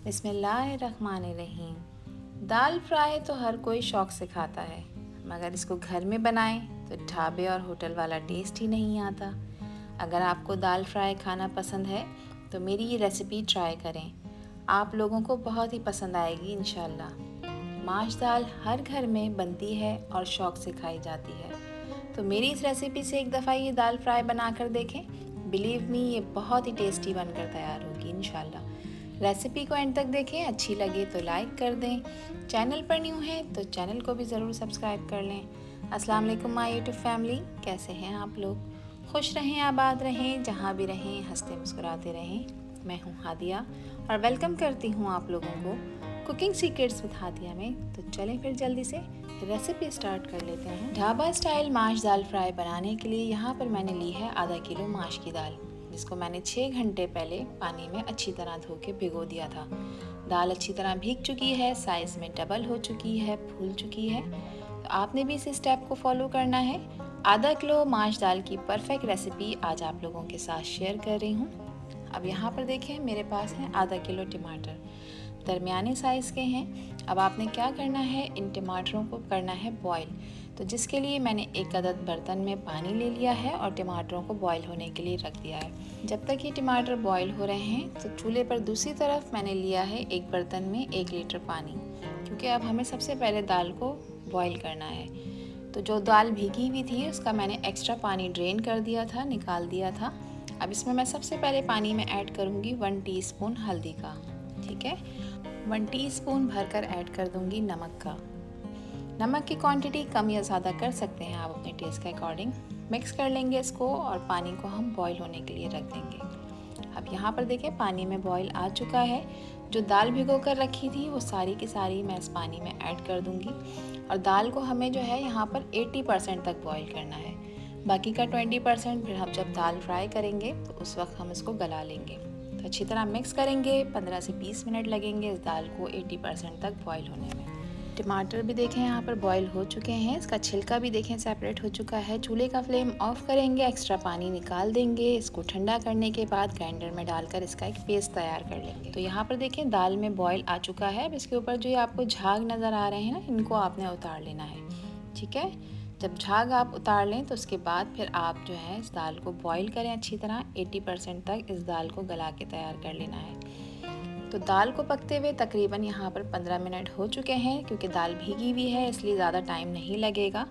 बिस्मिल्लाहिर्रहमानिर्रहीम। दाल फ्राई तो हर कोई शौक़ से खाता है, मगर इसको घर में बनाएं तो ढाबे और होटल वाला टेस्ट ही नहीं आता। अगर आपको दाल फ्राई खाना पसंद है तो मेरी ये रेसिपी ट्राई करें, आप लोगों को बहुत ही पसंद आएगी इंशाल्लाह। माश दाल हर घर में बनती है और शौक़ से खाई जाती है, तो मेरी इस रेसिपी से एक दफ़ा ये दाल फ्राई बना कर देखें। बिलीव मी, ये बहुत ही टेस्टी बनकर तैयार होगी इंशाल्लाह। रेसिपी को एंड तक देखें, अच्छी लगे तो लाइक कर दें, चैनल पर न्यू हैं तो चैनल को भी ज़रूर सब्सक्राइब कर लें। अस्सलाम वालेकुम माय यूट्यूब फैमिली, कैसे हैं आप लोग? खुश रहें, आबाद रहें, जहाँ भी रहें हंसते मुस्कुराते रहें। मैं हूँ हादिया और वेलकम करती हूँ आप लोगों को कुकिंग सीक्रेट्स विद हादिया में। तो चलें फिर जल्दी से रेसिपी स्टार्ट कर लेते हैं। ढाबा स्टाइल माश दाल फ्राई बनाने के लिए यहाँ पर मैंने ली है आधा किलो माश की दाल, जिसको मैंने 6 घंटे पहले पानी में अच्छी तरह धो के भिगो दिया था। दाल अच्छी तरह भीग चुकी है, साइज़ में डबल हो चुकी है, फूल चुकी है। तो आपने भी इस स्टेप को फॉलो करना है। आधा किलो माश दाल की परफेक्ट रेसिपी आज आप लोगों के साथ शेयर कर रही हूँ। अब यहाँ पर देखें, मेरे पास है आधा किलो टमाटर, दरमियाने साइज़ के हैं। अब आपने क्या करना है, इन टमाटरों को करना है बॉईल। तो जिसके लिए मैंने एक अदद बर्तन में पानी ले लिया है और टमाटरों को बॉईल होने के लिए रख दिया है। जब तक ये टमाटर बॉईल हो रहे हैं तो चूल्हे पर दूसरी तरफ मैंने लिया है एक बर्तन में 1 लीटर पानी, क्योंकि अब हमें सबसे पहले दाल को बॉईल करना है। तो जो दाल भीगी हुई थी उसका मैंने एक्स्ट्रा पानी ड्रेन कर दिया था, निकाल दिया था। अब इसमें मैं सबसे पहले पानी में ऐड करूँगी 1 टीस्पून हल्दी का, ठीक है। 1 टीस्पून भरकर ऐड कर दूँगी नमक का। नमक की क्वांटिटी कम या ज़्यादा कर सकते हैं आप अपने टेस्ट के अकॉर्डिंग। मिक्स कर लेंगे इसको और पानी को हम बॉईल होने के लिए रख देंगे। अब यहाँ पर देखें, पानी में बॉईल आ चुका है। जो दाल भिगो कर रखी थी वो सारी की सारी मैं इस पानी में ऐड कर दूँगी और दाल को हमें जो है यहाँ पर 80% तक बॉईल करना है। बाकी का 20% फिर हम जब दाल फ्राई करेंगे तो उस वक्त हम इसको गला लेंगे। तो अच्छी तरह मिक्स करेंगे, 15 से 20 मिनट लगेंगे इस दाल को 80% तक बॉईल होने में। टमाटर भी देखें यहाँ पर बॉईल हो चुके हैं, इसका छिलका भी देखें सेपरेट हो चुका है। चूल्हे का फ्लेम ऑफ करेंगे, एक्स्ट्रा पानी निकाल देंगे। इसको ठंडा करने के बाद ग्राइंडर में डालकर इसका एक पेस्ट तैयार कर लेंगे। तो यहाँ पर देखें दाल में बॉईल आ चुका है। अब इसके ऊपर जो ये आपको झाग नज़र आ रहे हैं ना, इनको आपने उतार लेना है, ठीक है। जब झाग आप उतार लें तो उसके बाद फिर आप जो है इस दाल को बॉईल करें अच्छी तरह, 80% तक इस दाल को गला के तैयार कर लेना है। तो दाल को पकते हुए तकरीबन यहाँ पर 15 मिनट हो चुके हैं, क्योंकि दाल भीगी हुई है इसलिए ज़्यादा टाइम नहीं लगेगा।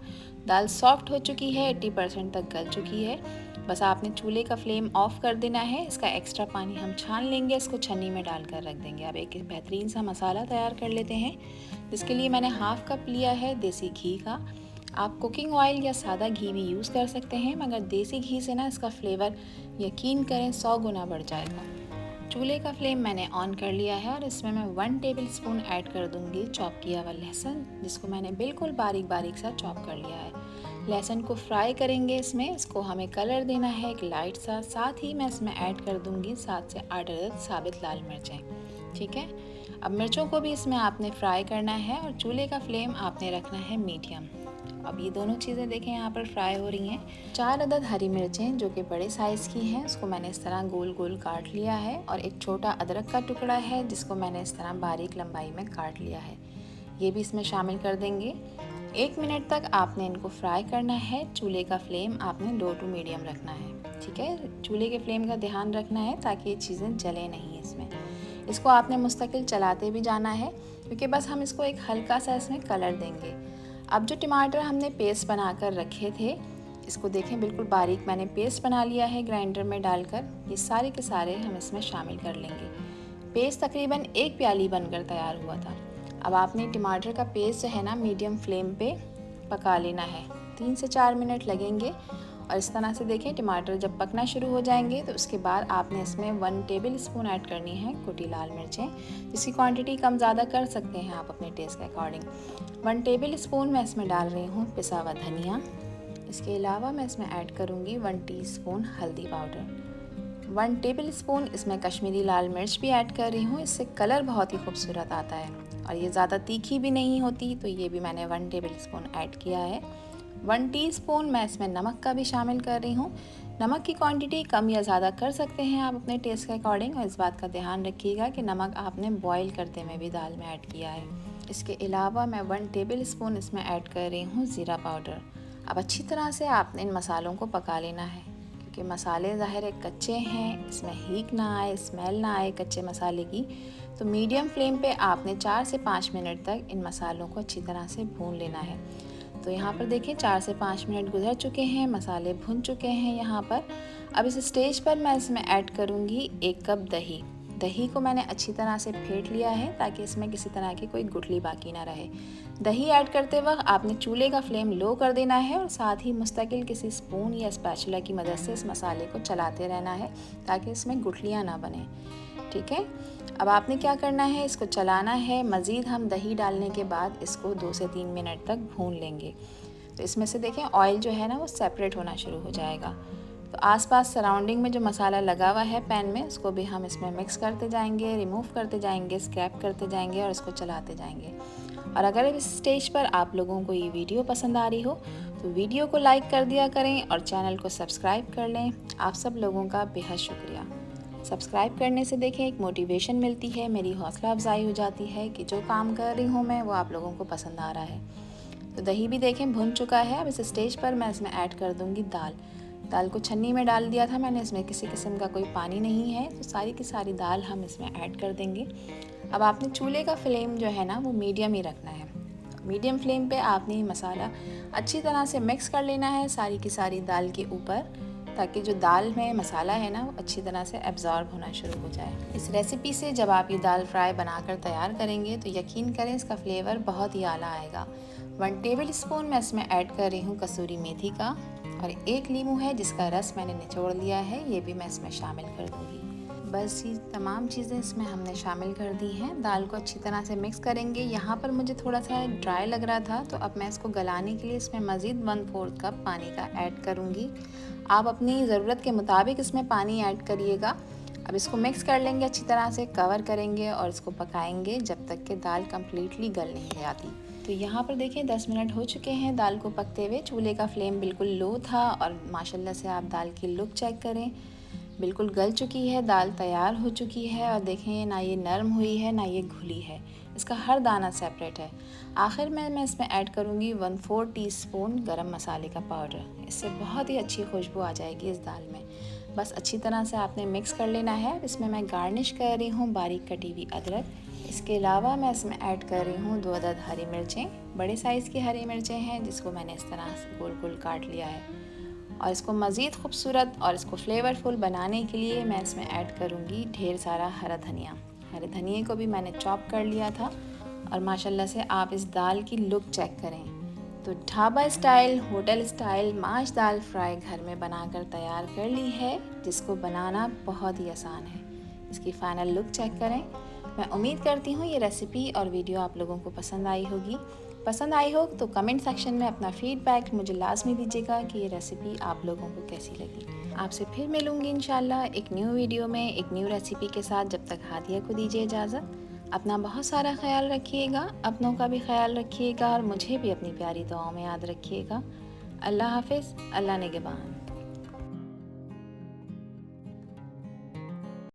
दाल सॉफ्ट हो चुकी है, 80% तक गल चुकी है। बस आपने चूल्हे का फ्लेम ऑफ कर देना है। इसका एक्स्ट्रा पानी हम छान लेंगे, इसको छन्नी में डालकर रख देंगे। अब एक बेहतरीन सा मसाला तैयार कर लेते हैं, जिसके लिए मैंने हाफ़ कप लिया है देसी घी का। आप कुकिंग ऑयल या सादा घी भी यूज़ कर सकते हैं, मगर देसी घी से ना इसका फ्लेवर यकीन करें 100 गुना बढ़ जाएगा। चूल्हे का फ्लेम मैंने ऑन कर लिया है और इसमें मैं 1 टेबलस्पून ऐड कर दूंगी चॉप किया हुआ लहसुन, जिसको मैंने बिल्कुल बारीक बारीक सा चॉप कर लिया है। लहसुन को फ्राई करेंगे इसमें, इसको हमें कलर देना है एक लाइट सा। साथ ही मैं इसमें ऐड कर दूंगी 7 से 8 अदद साबित लाल मिर्चें, ठीक है। अब मिर्चों को भी इसमें आपने फ्राई करना है और चूल्हे का फ्लेम आपने रखना है मीडियम। अब ये दोनों चीज़ें देखें यहाँ पर फ्राई हो रही हैं। 4 अदद हरी मिर्चें जो कि बड़े साइज़ की हैं, उसको मैंने इस तरह गोल गोल काट लिया है। और एक छोटा अदरक का टुकड़ा है जिसको मैंने इस तरह बारीक लंबाई में काट लिया है, ये भी इसमें शामिल कर देंगे। 1 मिनट तक आपने इनको फ्राई करना है। चूल्हे का फ्लेम आपने लो टू मीडियम रखना है, ठीक है। चूल्हे के फ्लेम का ध्यान रखना है ताकि ये चीज़ें जले नहीं इसमें। इसको आपने मुस्तकिल चलाते भी जाना है, क्योंकि बस हम इसको एक हल्का सा इसमें कलर देंगे। अब जो टमाटर हमने पेस्ट बनाकर रखे थे, इसको देखें बिल्कुल बारीक मैंने पेस्ट बना लिया है ग्राइंडर में डालकर। ये सारे के सारे हम इसमें शामिल कर लेंगे। पेस्ट तकरीबन 1 प्याली बनकर तैयार हुआ था। अब आपने टमाटर का पेस्ट जो है ना, मीडियम फ्लेम पे पका लेना है, 3 से 4 मिनट लगेंगे। और इस तरह से देखें टमाटर जब पकना शुरू हो जाएंगे तो उसके बाद आपने इसमें 1 टेबलस्पून ऐड करनी है कुटी लाल मिर्चें, जिसकी क्वांटिटी कम ज़्यादा कर सकते हैं आप अपने टेस्ट के अकॉर्डिंग। 1 टेबलस्पून मैं इसमें डाल रही हूँ पिसा हुआ धनिया। इसके अलावा मैं इसमें ऐड करूँगी 1 टीस्पून हल्दी पाउडर, 1 टेबलस्पून इसमें कश्मीरी लाल मिर्च भी ऐड कर रही हूँ। इससे कलर बहुत ही खूबसूरत आता है और ये ज़्यादा तीखी भी नहीं होती, तो ये भी मैंने 1 टेबलस्पून ऐड किया है। 1 टीस्पून मैं इसमें नमक का भी शामिल कर रही हूँ। नमक की क्वांटिटी कम या ज़्यादा कर सकते हैं आप अपने टेस्ट के अकॉर्डिंग, और इस बात का ध्यान रखिएगा कि नमक आपने बॉईल करते में भी दाल में ऐड किया है। इसके अलावा मैं 1 टेबल स्पून इसमें ऐड कर रही हूँ ज़ीरा पाउडर। अब अच्छी तरह से आपने इन मसालों को पका लेना है, क्योंकि मसाले ज़ाहिर है कच्चे हैं, इसमें हीक ना आए, स्मेल ना आए कच्चे मसाले की। तो मीडियम फ्लेम पे आपने 4 से 5 मिनट तक इन मसालों को अच्छी तरह से भून लेना है। तो यहाँ पर देखें 4 से 5 मिनट गुजर चुके हैं, मसाले भुन चुके हैं यहाँ पर। अब इस स्टेज पर मैं इसमें ऐड करूँगी 1 कप दही। दही को मैंने अच्छी तरह से फेंट लिया है ताकि इसमें किसी तरह की कोई गुठली बाकी ना रहे। दही ऐड करते वक्त आपने चूल्हे का फ्लेम लो कर देना है और साथ ही मुस्तकिल किसी स्पून या स्पैचुला की मदद से इस मसाले को चलाते रहना है ताकि इसमें गुठलियाँ ना बने। ठीक है, अब आपने क्या करना है, इसको चलाना है। मज़ीद हम दही डालने के बाद इसको 2 से 3 मिनट तक भून लेंगे। तो इसमें से देखें ऑयल जो है ना वो सेपरेट होना शुरू हो जाएगा। तो आसपास सराउंडिंग में जो मसाला लगा हुआ है पैन में, उसको भी हम इसमें मिक्स करते जाएंगे, रिमूव करते जाएंगे, स्क्रैप करते जाएंगे और इसको चलाते जाएंगे। और अगर इस स्टेज पर आप लोगों को ये वीडियो पसंद आ रही हो तो वीडियो को लाइक कर दिया करें और चैनल को सब्सक्राइब कर लें। आप सब लोगों का बेहद शुक्रिया। सब्सक्राइब करने से देखें एक मोटिवेशन मिलती है, मेरी हौसला अफजाई हो जाती है कि जो काम कर रही हूँ मैं वो आप लोगों को पसंद आ रहा है। तो दही भी देखें भुन चुका है। अब इस स्टेज पर मैं इसमें ऐड कर दूँगी दाल। दाल को छन्नी में डाल दिया था मैंने, इसमें किसी किस्म का कोई पानी नहीं है, तो सारी की सारी दाल हम इसमें ऐड कर देंगे। अब आपने चूल्हे का फ्लेम जो है ना वो मीडियम ही रखना है। मीडियम फ्लेम पे आपने मसाला अच्छी तरह से मिक्स कर लेना है सारी की सारी दाल के ऊपर, ताकि जो दाल में मसाला है ना वो अच्छी तरह से एब्जॉर्ब होना शुरू हो जाए। इस रेसिपी से जब आप ये दाल फ्राई बनाकर तैयार करेंगे तो यकीन करें इसका फ्लेवर बहुत ही आला आएगा। 1 टेबल स्पून मैं इसमें ऐड कर रही हूँ कसूरी मेथी का, और 1 नींबू है जिसका रस मैंने निचोड़ लिया है, ये भी मैं इसमें शामिल कर दूँगी। बस ये तमाम चीज़ें इसमें हमने शामिल कर दी हैं। दाल को अच्छी तरह से मिक्स करेंगे। यहाँ पर मुझे थोड़ा सा ड्राई लग रहा था, तो अब मैं इसको गलाने के लिए इसमें मज़ीद 1/4 कप पानी का ऐड करूँगी। आप अपनी ज़रूरत के मुताबिक इसमें पानी ऐड करिएगा। अब इसको मिक्स कर लेंगे, अच्छी तरह से कवर करेंगे और इसको पकाएंगे जब तक कि दाल कम्प्लीटली गल नहीं जाती। तो यहाँ पर देखें 10 मिनट हो चुके हैं दाल को पकते हुए। चूल्हे का फ्लेम बिल्कुल लो था और माशाल्लाह से आप दाल की लुक चेक करें, बिल्कुल गल चुकी है, दाल तैयार हो चुकी है। और देखें ना ये नरम हुई है ना ये घुली है, इसका हर दाना सेपरेट है। आखिर में मैं इसमें ऐड करूँगी 1/4 टीस्पून गरम मसाले का पाउडर। इससे बहुत ही अच्छी खुशबू आ जाएगी इस दाल में। बस अच्छी तरह से आपने मिक्स कर लेना है। इसमें मैं गार्निश कर रही हूँ बारीक कटी हुई अदरक। इसके अलावा मैं इसमें ऐड कर रही हूँ 2 अदद हरी मिर्चें, बड़े साइज़ की हरी मिर्चें हैं जिसको मैंने इस तरह से गोल गोल काट लिया है। और इसको मज़ीद खूबसूरत और इसको फ्लेवरफुल बनाने के लिए मैं इसमें ऐड करूँगी ढेर सारा हरा धनिया। हरे धनिए को भी मैंने चॉप कर लिया था। और माशाल्लाह से आप इस दाल की लुक चेक करें। तो ढाबा स्टाइल, होटल स्टाइल माश दाल फ्राई घर में बनाकर तैयार कर ली है, जिसको बनाना बहुत ही आसान है। इसकी फ़ाइनल लुक चेक करें। मैं उम्मीद करती हूँ ये रेसिपी और वीडियो आप लोगों को पसंद आई होगी। पसंद आई हो तो कमेंट सेक्शन में अपना फीडबैक मुझे लाजमी दीजिएगा कि ये रेसिपी आप लोगों को कैसी लगी। आपसे फिर मिलूँगी इंशाल्लाह एक न्यू वीडियो में एक न्यू रेसिपी के साथ। जब तक हादिया को दीजिए इजाज़त। अपना बहुत सारा ख्याल रखिएगा, अपनों का भी ख्याल रखिएगा और मुझे भी अपनी प्यारी दुआओं में याद रखिएगा। अल्लाह हाफिज़, अल्लाह निगहबान।